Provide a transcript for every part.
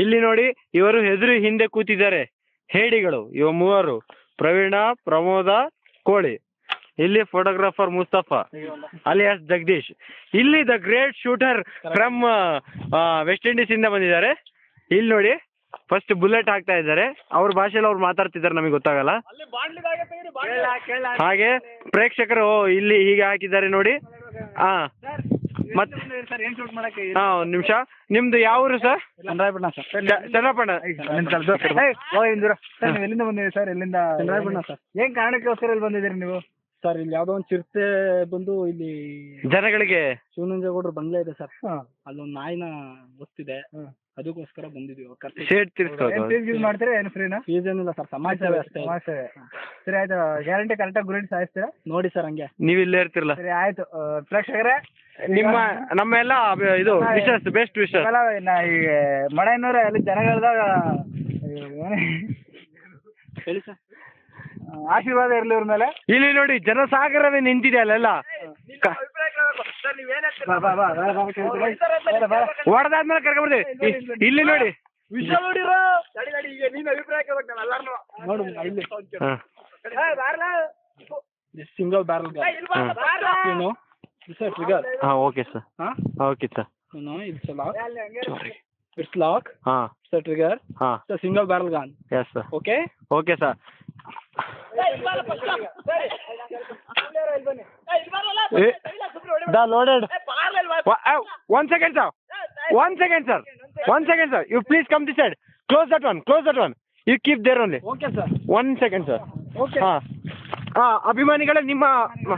ಇಲ್ಲಿ ನೋಡಿ ಇವರು ಎದುರು ಹಿಂದೆ ಕೂತಿದ್ದಾರೆ ಹೇಡಿಗಳು. ಇವ ಮೂವರು ಪ್ರವೀಣ, ಪ್ರಮೋದ, ಕೋಳಿ. ಇಲ್ಲಿ ಫೋಟೋಗ್ರಾಫರ್ ಮುಸ್ತಫಾ ಅಲಿಯಾಸ್ ಜಗದೀಶ್. ಇಲ್ಲಿ the great shooter from West Indies ಇಂದ ಬಂದಿದ್ದಾರೆ. ಇಲ್ಲಿ ನೋಡಿ ಫಸ್ಟ್ ಬುಲೆಟ್ ಹಾಕ್ತಾ ಇದ್ದಾರೆ. ಅವ್ರ ಭಾಷೆಯಲ್ಲಿ ಅವ್ರು ಮಾತಾಡ್ತಿದ್ದಾರೆ, ನಮಗೆ ಗೊತ್ತಾಗಲ್ಲ. ಹಾಗೆ ಪ್ರೇಕ್ಷಕರು ಇಲ್ಲಿ ಹೀಗೆ ಹಾಕಿದ್ದಾರೆ ನೋಡಿ. ಹಾ ಮತ್ತೆ ಒಂದ್ ನಿಮಿಷ, ನಿಮ್ದು ಯಾವ ಊರು ಸರ್? ಚಂದ್ರಾಯಪಟ್ಟಣ ಸರ್. ಚನ್ನಪಣ್ಣ. ಎಲ್ಲಿಂದ ಬಂದಿದ್ದೀರಿ ಸರ್? ಎಲ್ಲಿಂದ? ಚಂದ್ರಾಯಪಟ್ಟಣ ಸರ್. ಏನ್ ಕಾರಣಕ್ಕೋಸ್ಕರ ಇಲ್ಲಿ ಬಂದಿದ್ದೀರಿ ನೀವು? ಸರ್ ಇಲ್ಲಿ ಯಾವ್ದೋ ಒಂದು ಚಿರತೆ ಬಂದು ಇಲ್ಲಿ ಜನಗಳಿಗೆ ಶಿವನಂಜೇಗೌಡರು ಬಂಗ್ಲೆ ಇದೆ ಸರ್, ಅಲ್ಲೊಂದು ನಾಯಿನ ಒತ್ತಿದೆ, ಅದಕ್ಕೋಸ್ಕರ ಬಂದಿದ್ದೀವಿ. ಫೀಸ್ ಮಾಡ್ತೀರಾ ಏನು ಫ್ರೀನಾ? ಫೀಸ್ ಏನಿಲ್ಲ ಸರ್, ಸಮಾಜ ಸೇವೆ ಅಷ್ಟೇ. ಸಮಾಜ ಸೇವೆ. ಸರಿ ಆಯ್ತು, ಗ್ಯಾರಂಟಿ ಕರೆಕ್ಟಾಗಿ ಗುರಿ ಸಾಯಿಸ್ತೀರಾ ನೋಡಿ ಸರ್. ಹಂಗೆ ನೀವು ಇಲ್ಲೇ ಇರ್ತಿರಲ್ಲ. ಸರಿ ಆಯ್ತು ಪ್ರೇಕ್ಷಕರೇ, ನಮ್ಮೆಲ್ಲ ಇದು ವಿಶಸ್ ಬೆಸ್ಟ್ ವಿಶಸ್. ಈಗ ಮಳೆನೂರ ಅಲ್ಲಿ ಜನಗಳದಾಗ ಹೇಳಿ ಸರ್, ಆಶೀರ್ವಾದ ಇರ್ಲಿ ಇವ್ರ ಮೇಲೆ. ಇಲ್ಲಿ ನೋಡಿ ಜನಸಾಗರವೇ ನಿಂತಿದೆ ಅಲ್ಲೆಲ್ಲ. ಹೊಡೆದಾದ್ಮೇಲೆ ಕರ್ಕೊಂಡ್ಬರ್ತೀವಿ. ಇಲ್ಲಿ ನೋಡಿ single barrel trigger. Okay sir. Okay sir. No, it's a lock. It's lock. It's a trigger. It's a single barrel gun. Yes sir. Okay. Okay sir. The loaded. One second sir. One second sir. You please come this side. Close that one. You keep there only. Okay sir. 1 second sir. Okay. ಅಭಿಮಾನಿಗಳ ನಿಮ್ಮ ನೀವು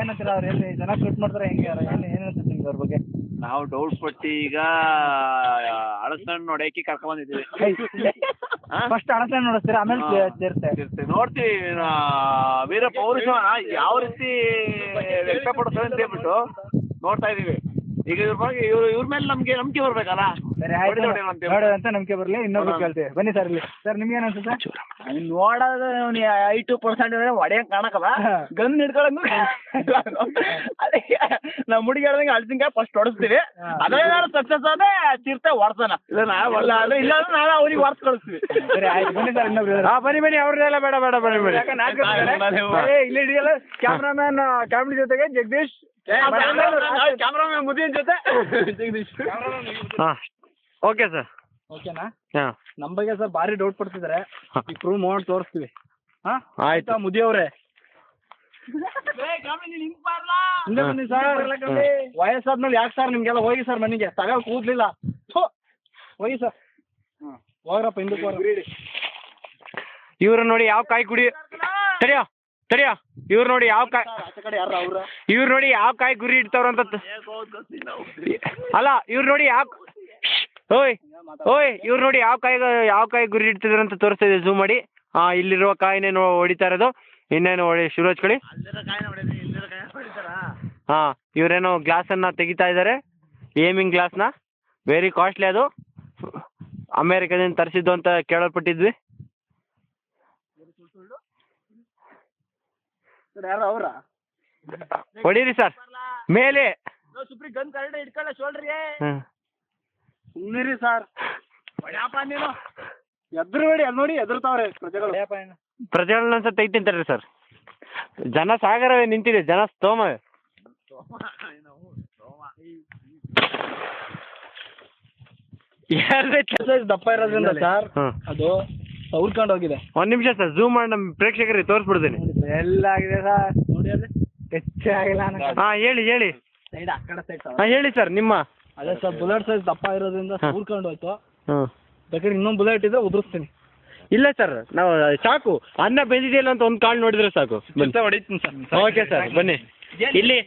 ಏನಂತೀರ? ಅವ್ರು ಎಲ್ಲಿ ಜನ shoot ಮಾಡ್ತಾರೆ, ಹೆಂಗೆ ಏನು ಹೇಳ್ತೀರಿ ನಿಮ್ಗೆ ಅವ್ರ ಬಗ್ಗೆ? ನಾವು ಡೌಟ್ ಪಟ್ಟು ಈಗ ಅಳಸಣ್ಣ ನೋಡಕ್ಕೆ ಕರ್ಕೊಂಡ್ ಬಂದಿದ್ದೀವಿ. ಫಸ್ಟ್ ಅಳಸಣ್ಣ ನೋಡಿಸ್ತೀರಾ, ಆಮೇಲೆ ಸೇರ್ತೆ ನೋಡ್ತೀವಿ ವೀರ ಪೌರುಷವನ್ನ ಯಾವ ರೀತಿ ವ್ಯಕ್ತಪಡಿಸ್ತಾರೆ ಅಂತ ಹೇಳ್ಬಿಟ್ಟು ನೋಡ್ತಾ ಇದೀವಿ. ಈಗ ಇವ್ರ ಮೇಲೆ ನಮ್ಗೆ ನಂಬಿಕೆ ಬರ್ಬೇಕಲ್ಲ. ಸರಿ ಆಯ್ತು, ನೋಡೋದಂತ ನಂಬಿಕೆ ಬರಲಿ. ಇನ್ನೊಬ್ರು ಕೇಳ್ತೀವಿ, ಬನ್ನಿ ಸರ್. ಇಲ್ಲಿ ಸರ್ ನಿಮ್ಗೆ ಏನು ಅನ್ಸುತ್ತೆ? ನೋಡೋದು 82% ಹೊಡೆಯಂಗ್ ಕಾಣಕಲ್ಲ, ಗನ್ ಹಿಡ್ಕೊಳಂಗ ಅದಕ್ಕೆ ನಾವು ಮುಡಿಗೆ ಹೇಳ್ದಂಗೆ ಅಳ್ಸಿಂಗ ಫಸ್ಟ್ ಹೊಡಿಸ್ತೀವಿ. ಅದೇ ಸಕ್ಸಸ್ ಆದ್ರೆ ಚಿರ್ತೆ ಹೊಡ್ಸೋಣ, ಇಲ್ಲ ನಾಳೆ ಅವ್ರಿಗೆ ಹೊಡ್ಸ್ ಕಳಿಸ್ತೀವಿ. ಸರಿ ಆಯ್ತು, ಬನ್ನಿ ಸರ್. ಇನ್ನೊಬ್ರು ಬನ್ನಿ ಅವ್ರನ್ನೆಲ್ಲ ಬೇಡ ಬನ್ನಿ. ಇಲ್ಲಿ ಹಿಡಿಯಲ್ಲ ಕ್ಯಾಮ್ರಾಮ್ಯಾನ್ ಕಾಮಿಡಿ ಜೊತೆಗೆ ಜಗದೀಶ್, ಕ್ಯಾಮ್ರಾಮನ್ ಮುದಿಯನ್ ಜೊತೆ ಜಗದೀಶ್. Okay sir. ಓಕೆನಾ? ನಮ್ಮ ಬಗ್ಗೆ ಸರ್ ಭಾರಿ ಡೌಟ್ ಪಡ್ತಿದ್ದಾರೆ. ಈ ಪ್ರೂವ್ ಮಾಡಿ ತೋರಿಸ್ತೀವಿ. ಆಯ್ತಾ ಮುದಿ ಅವರೇ? ಹಿಂದೆ ಬನ್ನಿ ಸರ್. ವಯಸ್ಸಾದ್ಮೇಲೆ ಯಾಕೆ ಸರ್ ನಿಮ್ಗೆಲ್ಲ? ಹೋಗಿ ಸರ್ ಮನೆಗೆ, ತಗ ಕೂದ್ಲಿಲ್ಲ. ಹೋಗಿ ಸರ್, ಹೋಗ್ರಪ್ಪ ಹಿಂದಕ್ಕೆ ಹೋಗ್ರ. ಇವ್ರು ನೋಡಿ ಯಾವ ಕಾಯಿ ಕುಡಿ ತಡಿಯೋ ಇವ್ರು ನೋಡಿ ಯಾವ ಕಾಯಿ, ಇವ್ರು ನೋಡಿ ಯಾವ ಕಾಯಿ ಗುರಿ ಇಡ್ತಾವ್ರಂತ. ಅಲ್ಲ ಇವ್ರು ನೋಡಿ ಇವ್ರು ನೋಡಿ ಯಾವ ಕಾಯಿ ಗುರಿ ಇಡ್ತಿದ್ರು ಅಂತ ತೋರಿಸ್ತಾ ಇದೆ ಝೂಮ್ ಮಾಡಿ. ಇಲ್ಲಿರುವ ಕಾಯಿನೇನು ಹೊಡಿತಾ ಇರೋದು, ಇನ್ನೇನು ಶುರು ಹಚ್ಕೊಳ್ಳಿ. ಇವ್ರೇನೋ ಗ್ಲಾಸನ್ನ ತೆಗಿತಾ ಇದ್ದಾರೆ, ಏಮಿಂಗ್ ಗ್ಲಾಸ್ನ. ವೆರಿ ಕಾಸ್ಟ್ಲಿ, ಅದು ಅಮೇರಿಕಾದಿಂದ ತರಿಸಿದ್ದು ಅಂತ ಕೇಳಲ್ಪಟ್ಟಿದ್ವಿ. ಹೊಡೀರಿ ಸರ್ ಮೇಲೆ. ಗನ್ ಕರೆಕ್ಟ್ ಇಟ್ಕೊಳ್ಳ ಶೋಲ್ಡ್ರಿ. ಸುಮ್ಮನಿರಿ ಸರ್. ನೀನು ಎದ್ರು ನೋಡಿ, ಅಲ್ಲಿ ನೋಡಿ ಎದುರ್ತಾವ್ರೆ ಪ್ರಜೆಗಳನ್ನ ಅನ್ಸ ತೆಗಿತಿಂತಾರ್ರಿ ಸರ್. ಜನ ಸಾಗರವೇ ನಿಂತಿದೆ, ಜನ ಸ್ತೋಮವೇ. ದಪ್ಪ ಇರೋದ್ರಿಂದ ಸರ್ ಅದು ಸೌರ್ಕೊಂಡು ಹೋಗಿದೆ. ಒಂದ್ ನಿಮಿಷ ಸರ್, ಝೂಮ್ ಮಾಡಿ ನಮ್ಮ ಪ್ರೇಕ್ಷಕರಿಗೆ ತೋರಿಸ್ಬಿಡ್ತೀನಿ. ಎಲ್ಲ ಆಗಿದೆ ಸರ್, ನೋಡಿ ಅಲ್ಲಿ ಹೆಚ್ಚೇ ಆಗಿಲ್ಲ. ಹೇಳಿ ಸೈಡ್ ಆ ಕಡೆ ಸೈಡ್. ಹೇಳಿ ಸರ್ ನಿಮ್ಮ. ಅದೇ ಸರ್, ಬುಲೆಟ್ ಸೈಜ್ ದಪ್ಪ ಇರೋದ್ರಿಂದ ಸೌರ್ಕೊಂಡು ಹೋಯ್ತು. ಬೇಕಾದ್ರೆ ಇನ್ನೊಂದು ಬುಲೆಟ್ ಇದ್ರೆ ಉದುರಿಸ್ತೀನಿ. ಇಲ್ಲ ಸರ್, ನಾವು ಸಾಕು, ಅನ್ನ ಬೆಂದಿದೆಯಲ್ಲ ಅಂತ ಒಂದು ಕಾಳು ನೋಡಿದ್ರೆ ಸಾಕು. ಹೊಡಿತೀನಿ ಸರ್. ಓಕೆ ಸರ್, ಬನ್ನಿ ಇಲ್ಲಿ.